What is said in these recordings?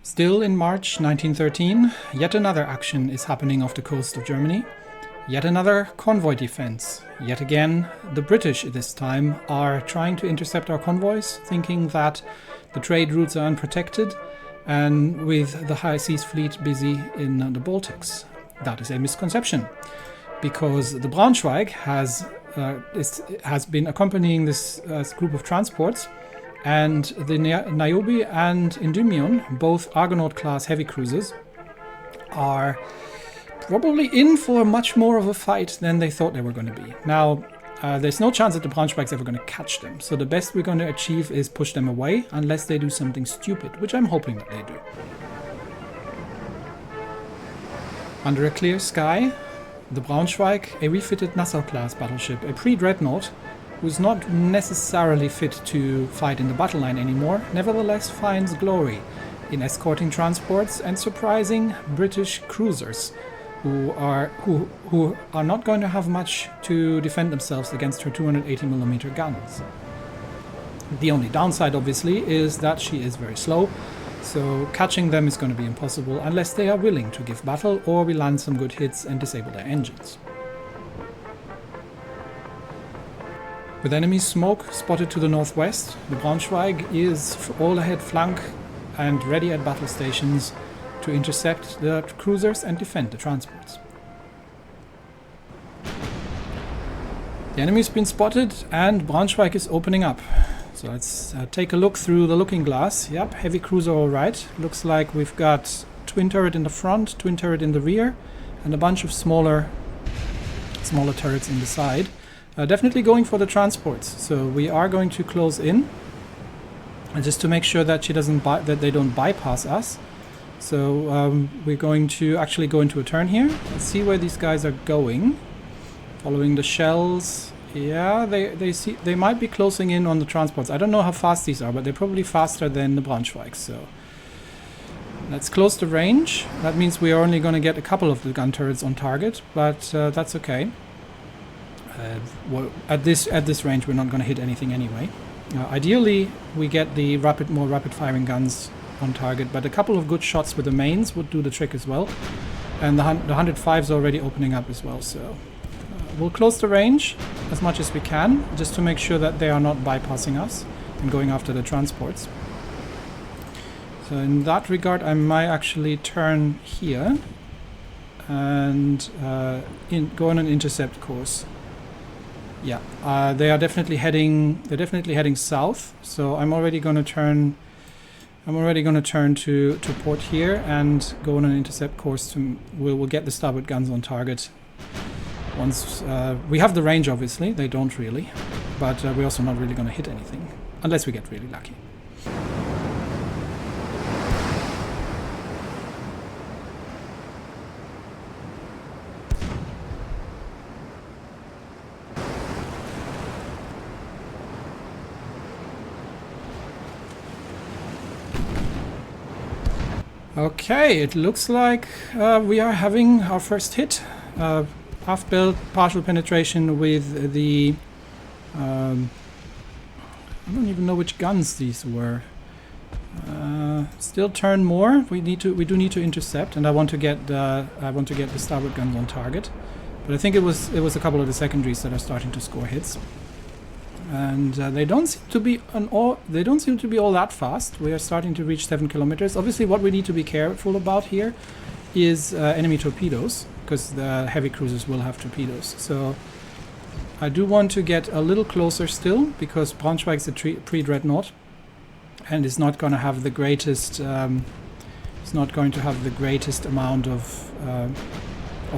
Still in March 1913, yet another action is happening off the coast of Germany. Yet another convoy defense. Yet again, the British this time are trying to intercept our convoys, thinking that the trade routes are unprotected, and with the High Seas Fleet busy in the Baltics. That is a misconception, because the Braunschweig has been accompanying this group of transports, and the Niobe and Endymion, both Argonaut-class heavy cruisers, are probably in for much more of a fight than they thought they were going to be. Now, there's no chance that the Braunschweig's ever going to catch them, so the best we're going to achieve is push them away, unless they do something stupid, which I'm hoping that they do. Under a clear sky, the Braunschweig, a refitted Nassau-class battleship, a pre-Dreadnought, who's not necessarily fit to fight in the battle line anymore, nevertheless finds glory in escorting transports and surprising British cruisers who are not going to have much to defend themselves against her 280mm guns. The only downside, obviously, is that she is very slow, so catching them is going to be impossible unless they are willing to give battle or we land some good hits and disable their engines. With enemy smoke spotted to the northwest, the Braunschweig is all ahead flank and ready at battle stations to intercept the cruisers and defend the transports. The enemy's been spotted and Braunschweig is opening up. So let's take a look through the looking glass. Yep, heavy cruiser all right. Looks like we've got twin turret in the front, twin turret in the rear, and a bunch of smaller turrets in the side. Definitely going for the transports, so we are going to close in, just to make sure that they don't bypass us. So we're going to actually go into a turn here. Let's see where these guys are going. Following the shells. Yeah, they might be closing in on the transports. I don't know how fast these are, but they're probably faster than the Braunschweig. So let's close the range. That means we are only going to get a couple of the gun turrets on target, but that's okay. Well, at this range, we're not going to hit anything anyway. Ideally, we get the more rapid firing guns on target, but a couple of good shots with the mains would do the trick as well. And the 105 is already opening up as well, so we'll close the range as much as we can, just to make sure that they are not bypassing us and going after the transports. So in that regard, I might actually turn here and go on an intercept course. Yeah, they are definitely heading. They're definitely heading south. So I'm already going to turn. To port here and go on an intercept course. We'll get the starboard guns on target. Once we have the range, obviously they don't really, but we're also not really going to hit anything unless we get really lucky. Okay, it looks like we are having our first hit. Half-built partial penetration with the... I don't even know which guns these were. Still turn more. We do need to intercept, and I want to get the starboard guns on target. But I think it was a couple of the secondaries that are starting to score hits. And they don't seem to be all that fast. We are starting to reach 7 kilometers. Obviously, what we need to be careful about here is enemy torpedoes, because the heavy cruisers will have torpedoes. So I do want to get a little closer still, because Braunschweig is a pre-Dreadnought and is not going to have the greatest. It's not going to have the greatest amount of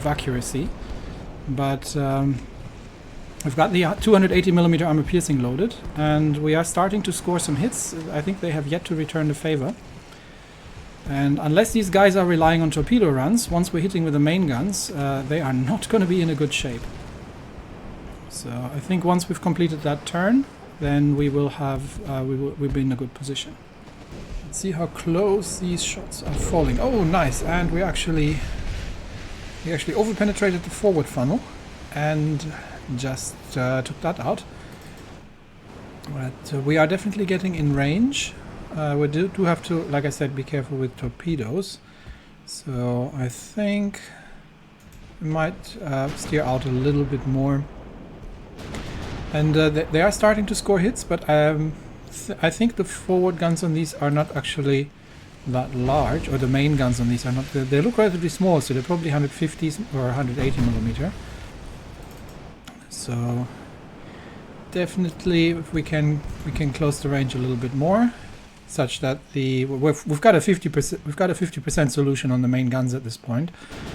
accuracy, but. We've got the 280mm armor piercing loaded, and we are starting to score some hits. I think they have yet to return the favor. And unless these guys are relying on torpedo runs, once we're hitting with the main guns, they are not going to be in a good shape. So I think once we've completed that turn, then we will have we'll be in a good position. Let's see how close these shots are falling. Oh, nice! And we actually over-penetrated the forward funnel, and just took that out. But we are definitely getting in range. We do have to, like I said, be careful with torpedoes. So I think we might steer out a little bit more. And they are starting to score hits, but I think the forward guns on these are not actually that large, or the main guns on these are not. They look relatively small, so they're probably 150s or 180 millimeter. So definitely, if we can close the range a little bit more, such that we've got a 50% solution on the main guns at this point.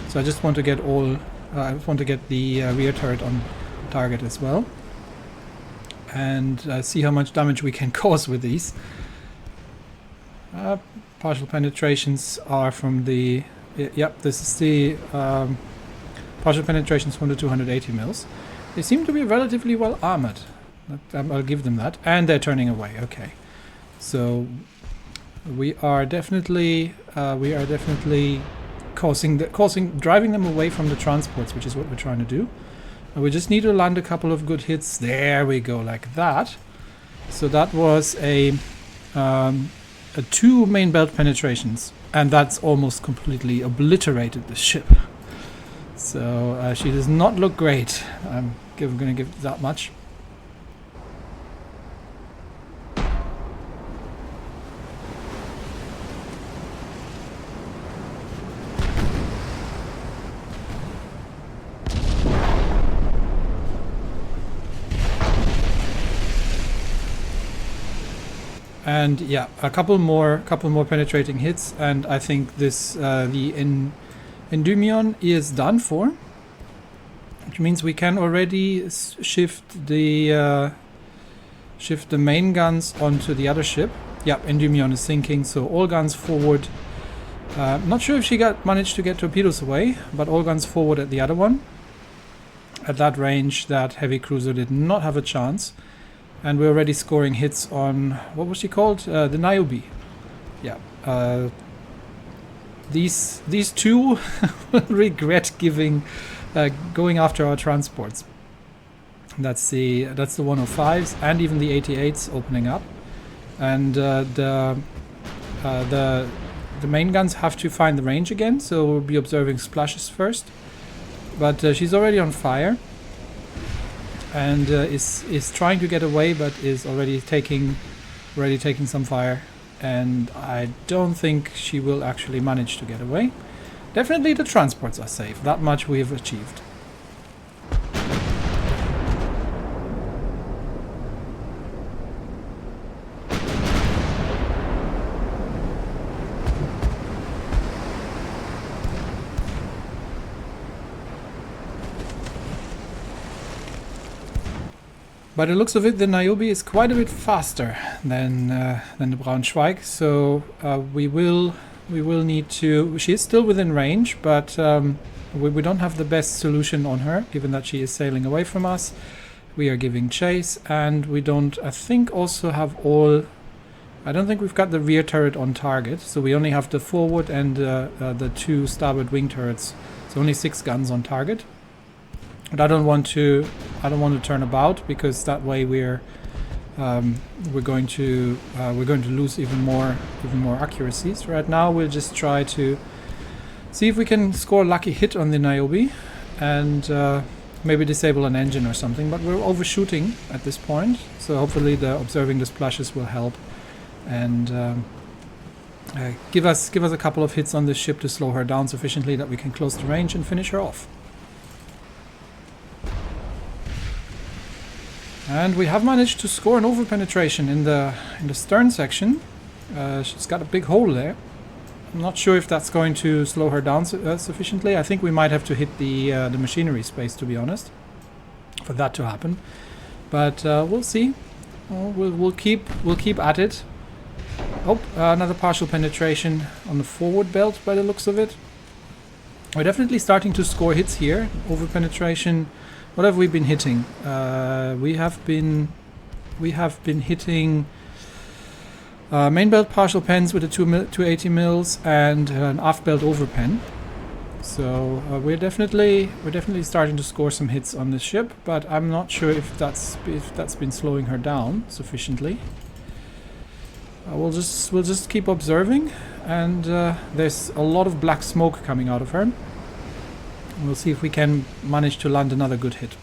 So I just want to get I just want to get the rear turret on target as well, and see how much damage we can cause with these. Partial penetrations are from the... Yep, this is the partial penetrations from the 280 mils. They seem to be relatively well armored. I'll give them that. And they're turning away. Okay. So we are definitely driving them away from the transports, which is what we're trying to do. We just need to land a couple of good hits. There we go, like that. So that was a 2 main belt penetrations, and that's almost completely obliterated the ship. So she does not look great. I'm going to give that much. And yeah, a couple more penetrating hits, and I think this the Endymion is done for, which means we can already shift the main guns onto the other ship. Yep, Endymion is sinking, so all guns forward. Not sure if she managed to get torpedoes away, but all guns forward at the other one. At that range, that heavy cruiser did not have a chance. And we're already scoring hits on, what was she called? The Niobe. Yeah. These two will regret going after our transports. That's the 105s and even the 88s opening up. And the main guns have to find the range again, so we'll be observing splashes first. But she's already on fire. And is trying to get away, but is already taking some fire, and I don't think she will actually manage to get away. Definitely the transports are safe. That much we have achieved. By the looks of it, the Niobe is quite a bit faster than the Braunschweig, so we will need to... She is still within range, but we don't have the best solution on her, given that she is sailing away from us. We are giving chase, and we don't, I think, also have all... I don't think we've got the rear turret on target, so we only have the forward and the 2 starboard wing turrets. So only 6 guns on target. But I don't want to turn about, because that way we're going to lose even more accuracies. Right now we'll just try to see if we can score a lucky hit on the Niobe and maybe disable an engine or something. But we're overshooting at this point, so hopefully observing the splashes will help and give us a couple of hits on this ship to slow her down sufficiently that we can close the range and finish her off. And we have managed to score an over-penetration in the stern section. She's got a big hole there. I'm not sure if that's going to slow her down sufficiently. I think we might have to hit the machinery space, to be honest, for that to happen. But we'll see. We'll keep at it. Oh, another partial penetration on the forward belt by the looks of it. We're definitely starting to score hits here. Over-penetration. What have we been hitting? We have been hitting main belt partial pens with the 280 mils and an aft belt over pen. So we're definitely starting to score some hits on this ship, but I'm not sure if that's been slowing her down sufficiently. we'll just keep observing, and there's a lot of black smoke coming out of her. We'll see if we can manage to land another good hit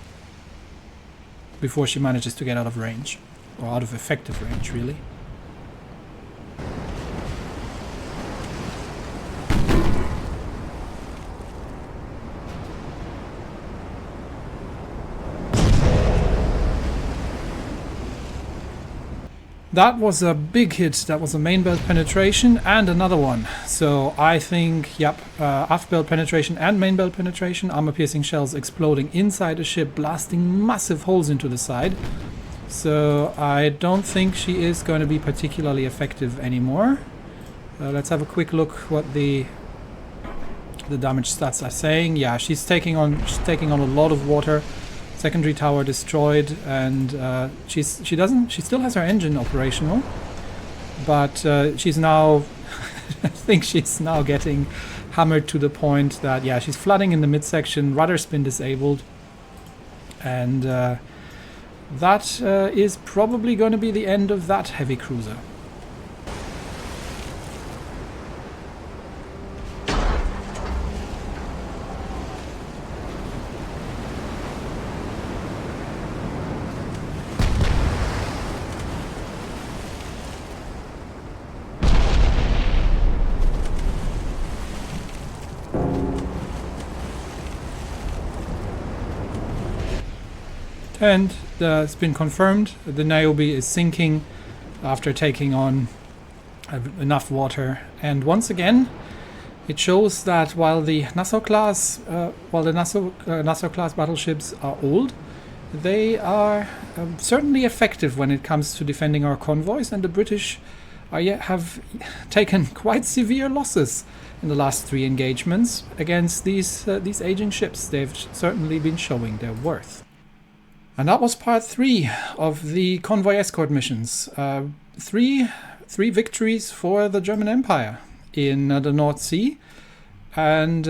before she manages to get out of range, or out of effective range, really. That was a big hit. That was a main belt penetration and another one. So I think, yep, aft belt penetration and main belt penetration, armor-piercing shells exploding inside the ship, blasting massive holes into the side. So I don't think she is going to be particularly effective anymore. Let's have a quick look what the damage stats are saying. Yeah, she's taking on a lot of water. Secondary tower destroyed, and she still has her engine operational, but she's now I think she's now getting hammered to the point that, yeah, she's flooding in the midsection, rudder spin disabled, and that is probably going to be the end of that heavy cruiser. And it's been confirmed, the Niobe is sinking after taking on enough water. And once again, it shows that while the Nassau class battleships are old, they are certainly effective when it comes to defending our convoys. And the British have taken quite severe losses in the last 3 engagements against these aging ships. They've certainly been showing their worth. And that was part 3 of the Convoy Escort missions. Three victories for the German Empire in the North Sea, and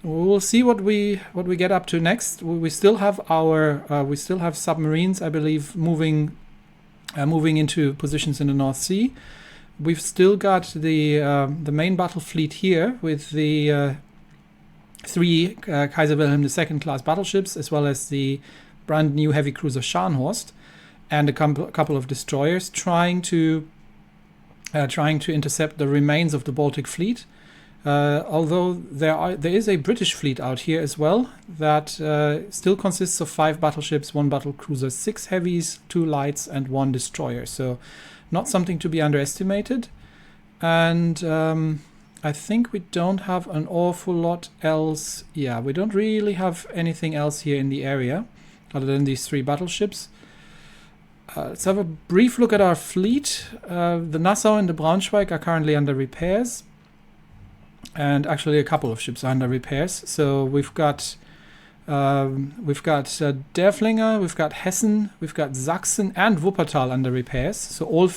we'll see what we get up to next. We still have submarines, I believe, moving into positions in the North Sea. We've still got the main battle fleet here with the 3 Kaiser Wilhelm II class battleships, as well as the brand new heavy cruiser Scharnhorst, and a couple of destroyers trying to intercept the remains of the Baltic fleet. Although there is a British fleet out here as well that still consists of 5 battleships, 1 battle cruiser, 6 heavies, 2 lights, and 1 destroyer. So not something to be underestimated. And I think we don't have an awful lot else. Yeah, we don't really have anything else here in the area other than these 3 battleships. Let's have a brief look at our fleet. The Nassau and the Braunschweig are currently under repairs, and actually a couple of ships are under repairs. So we've got Derfflinger, we've got Hessen, we've got Sachsen, and Wuppertal under repairs. So all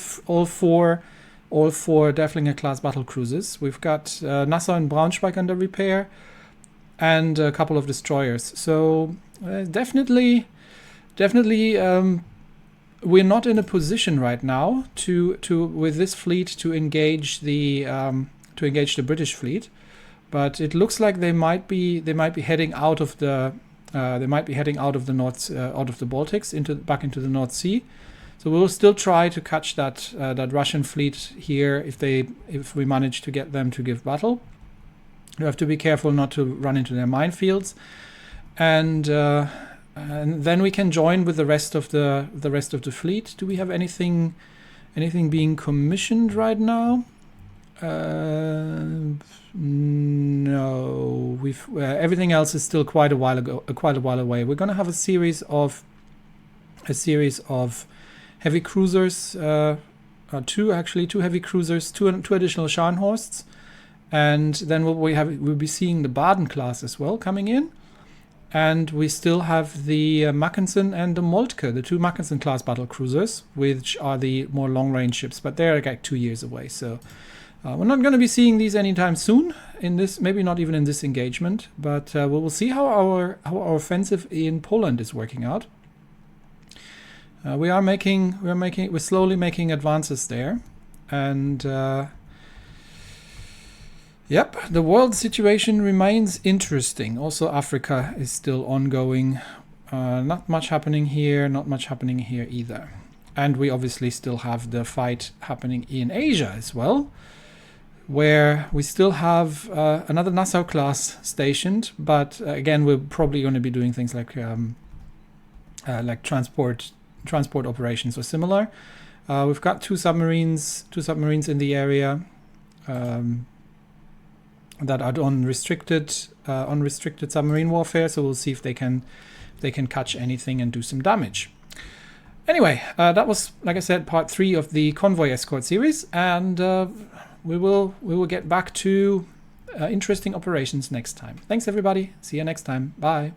four Derfflinger class battle cruisers. We've got Nassau and Braunschweig under repair, and a couple of destroyers. So definitely, we're not in a position right now to with this fleet to engage the British fleet, but it looks like they might be heading out of the Baltics back into the North Sea. So we'll still try to catch that Russian fleet here if we manage to get them to give battle. You have to be careful not to run into their minefields, and then we can join with the rest of the fleet. Do we have anything being commissioned right now? No. We've everything else is still quite a while away. We're going to have a series of heavy cruisers, two heavy cruisers, two additional Scharnhorsts. And then we'll be seeing the Baden class as well coming in. And we still have the Mackensen and the Moltke, the 2 Mackensen class battle cruisers, which are the more long range ships, but they're like 2 years away. So we're not going to be seeing these anytime soon in this, maybe not even in this engagement, but we'll see how our offensive in Poland is working out. We're slowly making advances there. And yep, the world situation remains interesting. Also, Africa is still ongoing. Not much happening here, not much happening here either. And we obviously still have the fight happening in Asia as well, where we still have another Nassau class stationed, but again, we're probably going to be doing things like transport operations or similar. We've got two submarines in the area that are on unrestricted submarine warfare. So we'll see if they can catch anything and do some damage. Anyway, that was, like I said, part 3 of the Convoy Escort series, and we will get back to interesting operations next time. Thanks everybody. See you next time. Bye.